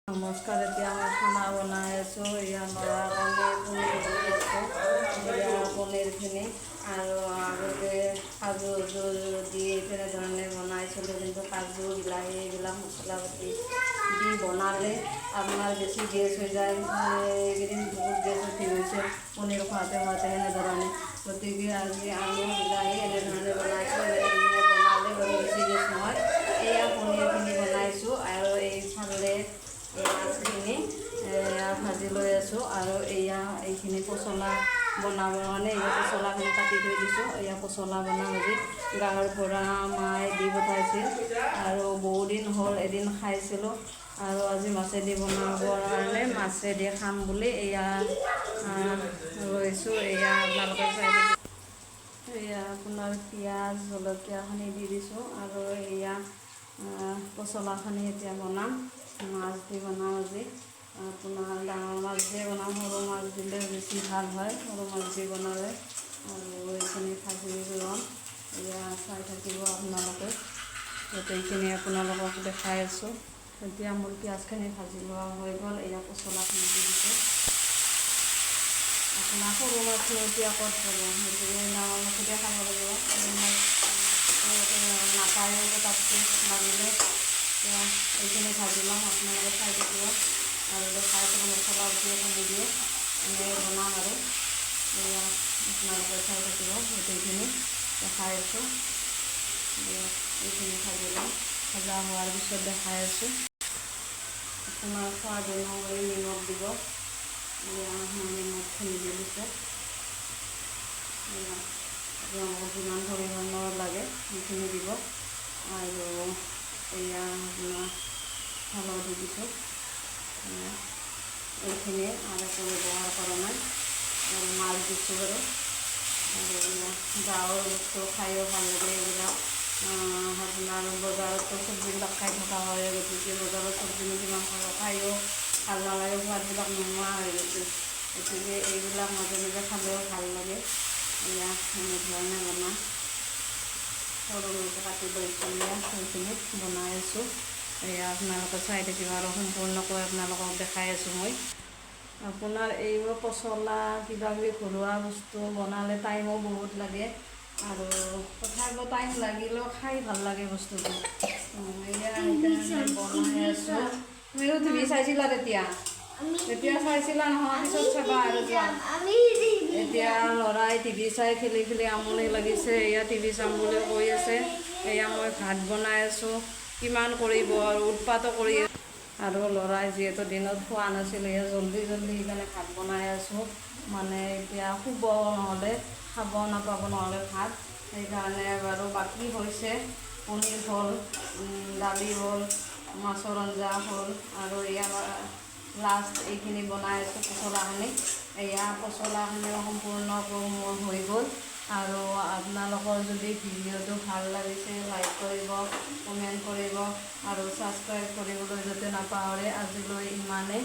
নমস্কাৰ। এতিয়া মই খানা বনাই আছোঁ। ইয়াৰ ল'ৰাৰ কাৰণে পনীৰ বনাইছোঁ। ইয়াৰ পনীৰখিনি আৰু আগতে কাজু দি তেনেধৰণে বনাইছিলোঁ, কিন্তু কাজু বিলাহী এইবিলাক মছলা পাতি দি বনালে আপোনাৰ বেছি গেছ হৈ যায়। এইকেইদিন বহুত গেছ উঠি গৈছে পনীৰ খোৱাতে এনেধৰণে। গতিকে আজি আলু বিলাহী এনেধৰণে বনাইছোঁ। এনেধৰণে বনালে বেছি গেছ নহয়। এয়া পনীৰখিনি বনাইছোঁ আৰু এইফালে মাছখিনি ভাজি লৈ আছোঁ আৰু এইখিনি পচলা বনাবৰ কাৰণে পচলাখিনি কাটি থৈ দিছোঁ। পচলা বনাম আজি। গাঁৱৰ পৰা মায়ে দি পঠাইছিল আৰু বহুদিন হ'ল এদিন খাইছিলোঁ আৰু আজি মাছেদি বনাবৰ কাৰণে মাছেদি খাম বুলি লৈছোঁ। আপোনালোকে চাই আপোনাৰ পিঁয়াজ জলকীয়াখিনি দি দিছোঁ আৰু পচলাখিনি এতিয়া বনাম। মাছ দি বনাম আজি। আপোনাৰ ডাঙৰ মাছ দিয়ে বনাম, সৰু মাছ দিলে বেছি ভাল হয় সৰু মাছ দি বনালে। আৰু এইখিনি ভাজি ল'ম। চাই থাকিব আপোনালোকে। গোটেইখিনি আপোনালোকক দেখাই আছোঁ। এতিয়া মোৰ পিঁয়াজখিনি ভাজি লোৱা হৈ গ'ল। পচলাখিনি দি দিছোঁ। আপোনাৰ সৰু মাছখিনি এতিয়া ক'ত পাব, গতিকে ডাঙৰ মাছতে খাব লাগিব। সৰু মাছ নাপায়ো তাতকৈ লাগিলে। এতিয়া এইখিনি ভাজি ল'ম, আপোনালোকে চাই থাকিব আৰু দেখাই থাকোঁ। মছলা পাতি কমি দিয়ে এনেই বনাম আৰু আপোনালোকে চাই থাকিব। গোটেইখিনি দেখাই আছোঁ। এইখিনি ভাজি ল'ম। ভজা হোৱাৰ পিছত দেখাই আছোঁ। আপোনাৰ সোৱাদ অনুসৰি নিমখ দিব। নিমখখিনি দি দিছে। আপোনালোকক যিমান পৰিমাণৰ লাগে সেইখিনি দিব আৰু আপোনাৰ হালধি দিছোঁ। এইখিনি আৰু একো ব্যৱহাৰ কৰা নাই। আৰু মাছ দিছোঁ বাৰু। আৰু গাঁৱৰ বস্তু খায়ো ভাল লাগে। এইবিলাক আপোনাৰ বজাৰতো চব্জিবিলাক খাই থকা হয়, গতিকে বজাৰৰ চব্জিনো কিমান খায়ো ভাল নালাগে, সোৱাদবিলাক নোহোৱা হৈ গৈছে। গতিকে এইবিলাক মাজে মাজে খালেও ভাল লাগে। এনেধৰণে বনাম। সৰু সৰুকৈ কাটি লৈছোঁ। সেইখিনি বনাই আছোঁ। আপোনালোকে চাই থাকিব আৰু সম্পূৰ্ণকৈ আপোনালোকক দেখাই আছোঁ মই। আপোনাৰ এইবোৰ পচলা কিবাকিবি ঘৰুৱা বস্তু বনালে টাইমো বহুত লাগে আৰু তথাপিও টাইম লাগিলেও খাই ভাল লাগে বস্তুটো। সেইকাৰণে বনাই আছোঁ। তুমিও টিভি চাইছিলা তেতিয়া চাইছিলা নহয়, পিছত চাবা আৰু এতিয়া ল'ৰাই টিভি চাই খেলি খেলি আমনি লাগিছে। টিভি চাম বুলি কৈ আছে। মই ভাত বনাই আছোঁ। কিমান কৰিব আৰু উৎপাতো কৰি আৰু ল'ৰাই যিহেতু দিনত খোৱা নাছিলে, জল্দি সেইকাৰণে ভাত বনাই আছোঁ। মানে এতিয়া শুব নহ'লে, খাব নাপাব নহ'লে ভাত। সেইকাৰণে বাৰু বাকী হৈছে। পনীৰ হ'ল, দালি হ'ল, মাছৰ আঞ্জা হ'ল আৰু লাষ্ট এইখিনি বনাই আছোঁ পচলাখিনি। পচলাখিনিও সম্পূৰ্ণকৈ মোৰ হৈ গ'ল। আৰু আপোনালোকৰ যদি ভিডিঅ'টো ভাল লাগিছে লাইক কৰিব, কমেণ্ট কৰিব আৰু ছাবস্ক্ৰাইব কৰিবলৈ যাতে নাপাহৰে। আজিলৈ ইমানেই।